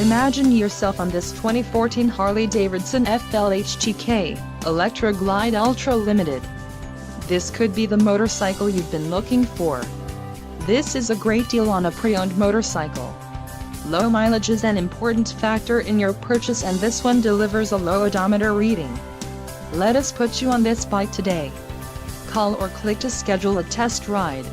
Imagine yourself on this 2014 Harley-Davidson FLHTK, Electra Glide Ultra Limited. This could be the motorcycle you've been looking for. This is a great deal on a pre-owned motorcycle. Low mileage is an important factor in your purchase, and this one delivers a low odometer reading. Let us put you on this bike today. Call or click to schedule a test ride.